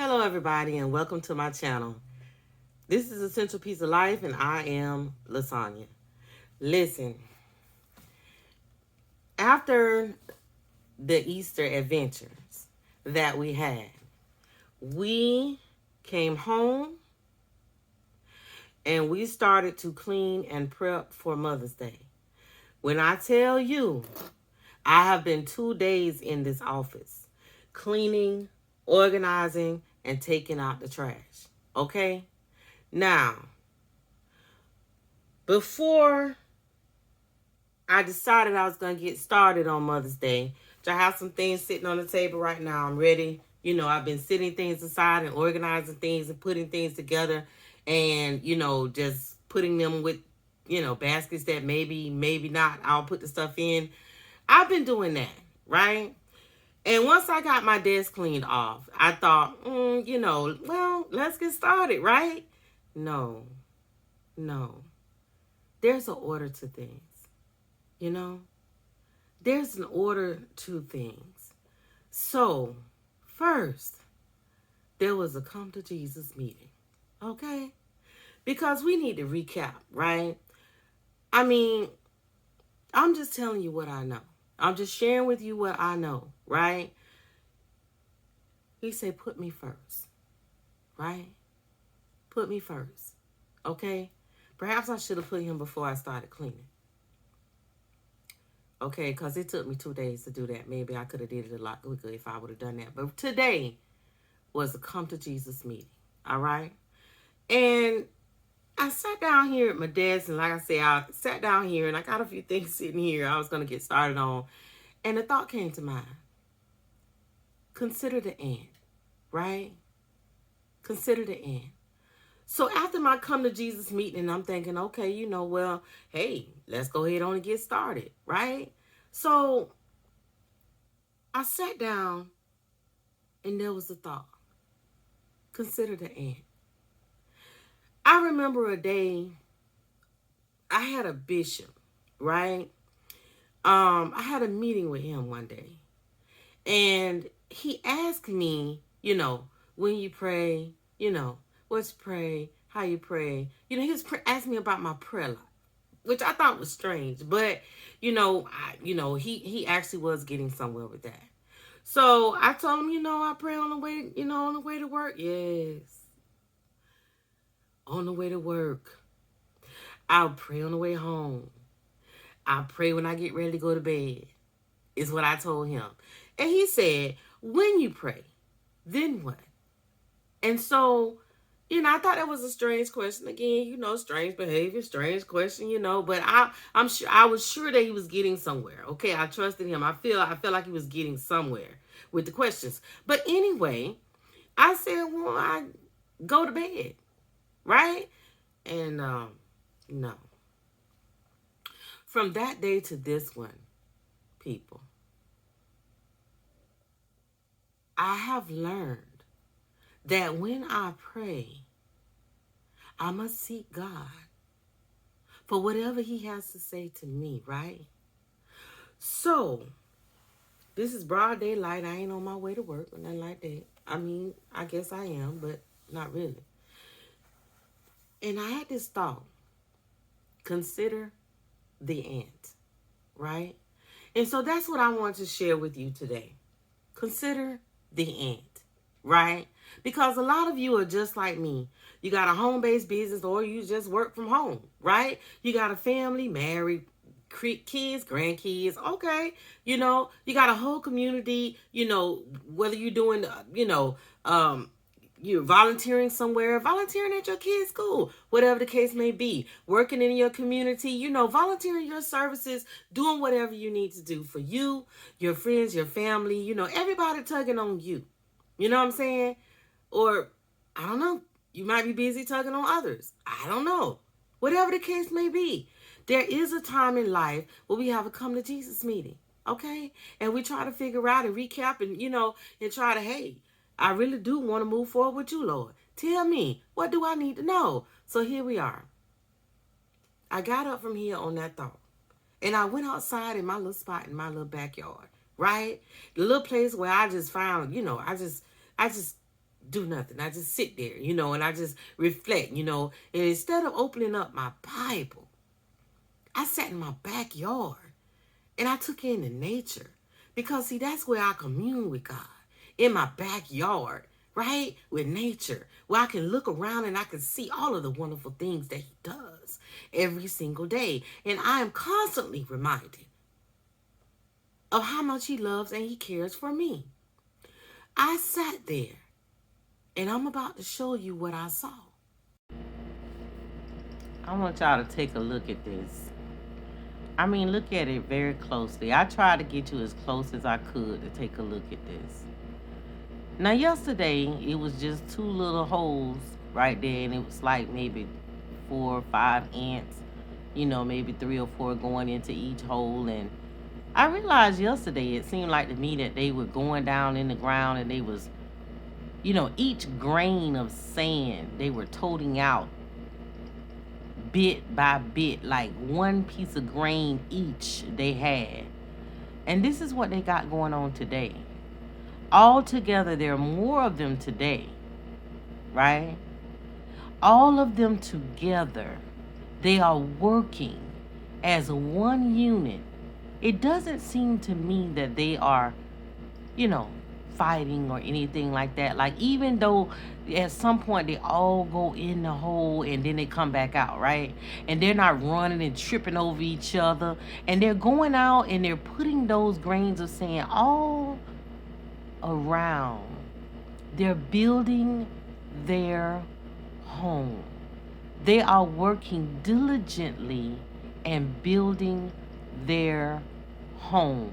Hello, everybody, and welcome to my channel. This is Essential Piece of Life, and I am LaSonya. Listen, after the Easter adventures that we came home and we started to clean and prep for Mother's Day. When I tell you, I have been 2 days in this office cleaning, organizing, and taking out the trash. Okay? Now, before I decided I was going to get started on Mother's Day, I have some things sitting on the table right now. I'm ready. I've been setting things aside and organizing things and putting things together and, just putting them with, baskets that maybe not I'll put the stuff in. I've been doing that, right? And once I got my desk cleaned off, I thought, well, let's get started, right? No. There's an order to things, There's an order to things. So, first, there was a come to Jesus meeting, okay? Because we need to recap, right? I mean, I'm just telling you what I know. I'm just sharing with you what I know, right? He said, put me first, right? Put me first, okay? Perhaps I should have put him before I started cleaning. Okay, because it took me 2 days to do that. Maybe I could have did it a lot quicker if I would have done that. But today was a come to Jesus meeting, all right? And I sat down here at my desk, and like I said, I sat down here, and I got a few things sitting here I was going to get started on. And the thought came to mind. Consider the end, right? Consider the end. So after my come to Jesus meeting, I'm thinking, okay, well, hey, let's go ahead on and get started, right? So I sat down and there was a thought. Consider the end. I remember a day I had a bishop, right? I had a meeting with him one day. And he asked me, when you pray, what's pray, how you pray. He was asking me about my prayer life, which I thought was strange. But, he actually was getting somewhere with that. So I told him, I pray on the way, on the way to work. Yes. On the way to work. I'll pray on the way home. I'll pray when I get ready to go to bed, is what I told him. And he said, when you pray, then what? And so, I thought that was a strange question. Again, strange behavior, strange question, but I'm sure I was sure that he was getting somewhere. Okay, I trusted him. I felt like he was getting somewhere with the questions. But anyway, I said, well, I go to bed, right? And no. From that day to this one, people, I have learned that when I pray, I must seek God for whatever he has to say to me, right? So, this is broad daylight. I ain't on my way to work or nothing like that. I mean, I guess I am, but not really. And I had this thought. Consider the ant, right? And so that's what I want to share with you today. Consider the ant, right? Because a lot of you are just like me. You got a home-based business or you just work from home, right? You got a family, married, kids, grandkids, okay. You got a whole community, whether you're doing, you're volunteering somewhere, volunteering at your kid's school, whatever the case may be, working in your community, volunteering your services, doing whatever you need to do for you, your friends, your family, everybody tugging on you. You know what I'm saying? Or, I don't know, you might be busy tugging on others. I don't know. Whatever the case may be, there is a time in life where we have a come to Jesus meeting, okay? And we try to figure out and recap and, and try to, hey, I really do want to move forward with you, Lord. Tell me, what do I need to know? So here we are. I got up from here on that thought. And I went outside in my little spot in my little backyard, right? The little place where I just found, I just do nothing. I just sit there, and I just reflect, and instead of opening up my Bible, I sat in my backyard and I took in the nature. Because, see, that's where I commune with God, in my backyard, right? With nature, where I can look around and I can see all of the wonderful things that He does every single day. And I am constantly reminded of how much He loves and He cares for me. I sat there and I'm about to show you what I saw. I want y'all to take a look at this. I mean, look at it very closely. I tried to get you as close as I could to take a look at this. Now, yesterday, it was just two little holes right there, and it was like maybe 4 or 5 ants, maybe 3 or 4 going into each hole. And I realized yesterday, it seemed like to me that they were going down in the ground, and they was, each grain of sand they were toting out bit by bit, like one piece of grain each they had. And this is what they got going on today. Altogether, there are more of them today, right? All of them together, they are working as one unit. It doesn't seem to me that they are, fighting or anything like that. Like, even though at some point they all go in the hole and then they come back out, right? And they're not running and tripping over each other. And they're going out and they're putting those grains of sand all around. They're building their home. They are working diligently and building their home.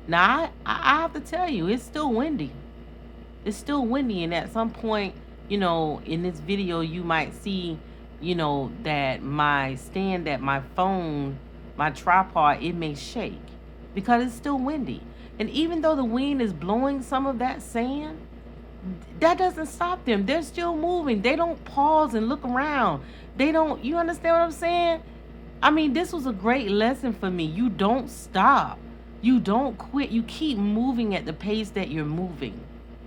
Now, I have to tell you, it's still windy. It's still windy, and at some point, in this video, you might see, that my stand, that my phone, my tripod, it may shake because it's still windy. And even though the wind is blowing some of that sand, that doesn't stop them. They're still moving. They don't pause and look around. You understand what I'm saying? I mean, this was a great lesson for me. You don't stop. You don't quit. You keep moving at the pace that you're moving.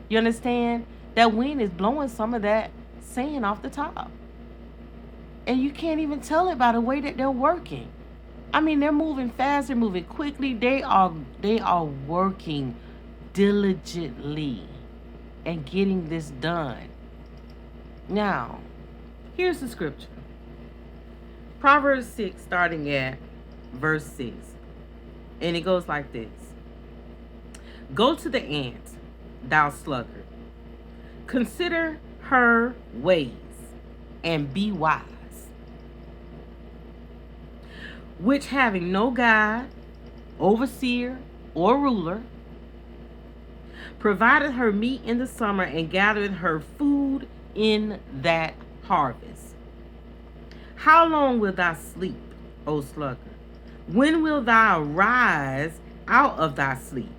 You understand? That wind is blowing some of that sand off the top. And you can't even tell it by the way that they're working. I mean, they're moving fast, they're moving quickly. They are working diligently and getting this done. Now, here's the scripture. Proverbs 6, starting at verse 6. And it goes like this. Go to the ant, thou sluggard. Consider her ways and be wise. Which having no guide, overseer, or ruler, provided her meat in the summer and gathered her food in that harvest. How long wilt thou sleep, O sluggard? When wilt thou arise out of thy sleep?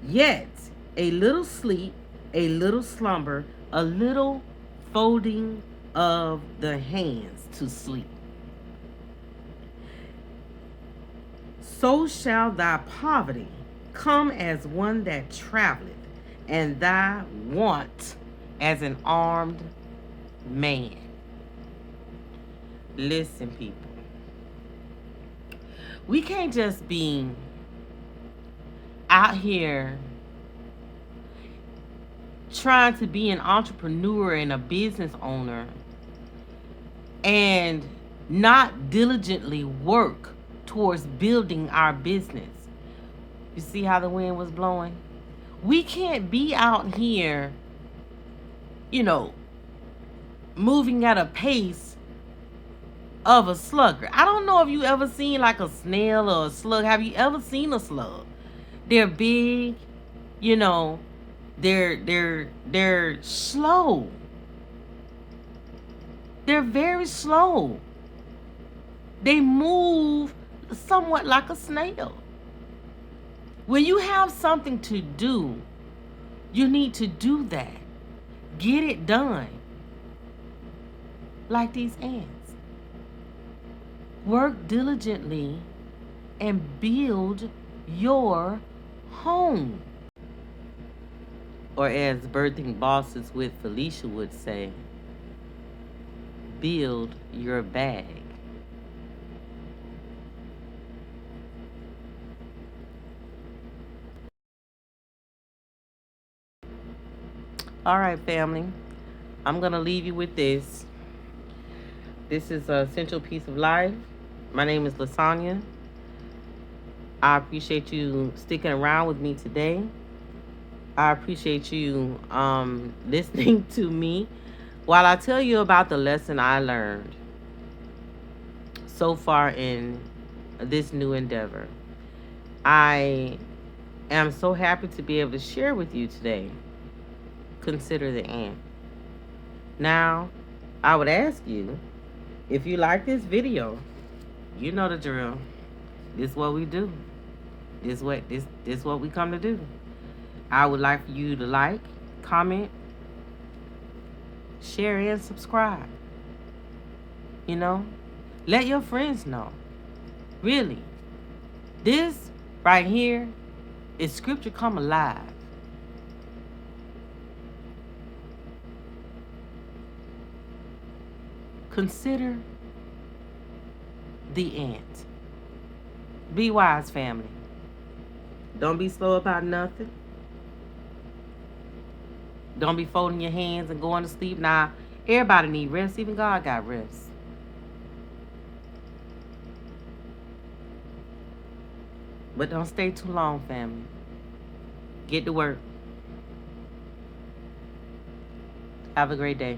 Yet a little sleep, a little slumber, a little folding of the hands to sleep. So shall thy poverty come as one that traveleth, and thy want as an armed man. Listen, people. We can't just be out here trying to be an entrepreneur and a business owner and not diligently work towards building our business. You see how the wind was blowing? We can't be out here, moving at a pace of a slugger. I don't know if you ever seen like a snail or a slug. Have you ever seen a slug? They're big, they're slow. They're very slow. They move somewhat like a snail. When you have something to do, you need to do that. Get it done. Like these ants. Work diligently and build your home. Or as birthing bosses with Felicia would say, build your bag. All right, family. I'm going to leave you with this. This is Essential Piece of Life. My name is LaSonya. I appreciate you sticking around with me today. I appreciate you listening to me while I tell you about the lesson I learned so far in this new endeavor. I am so happy to be able to share with you today. Consider the ant. Now, I would ask you, if you like this video, you know the drill. This is what we do. This what we come to do. I would like for you to like, comment, share, and subscribe. You know, let your friends know. Really, this right here is scripture come alive. Consider the ant. Be wise, family. Don't be slow about nothing. Don't be folding your hands and going to sleep. Now, everybody need rest. Even God got rest. But don't stay too long, family. Get to work. Have a great day.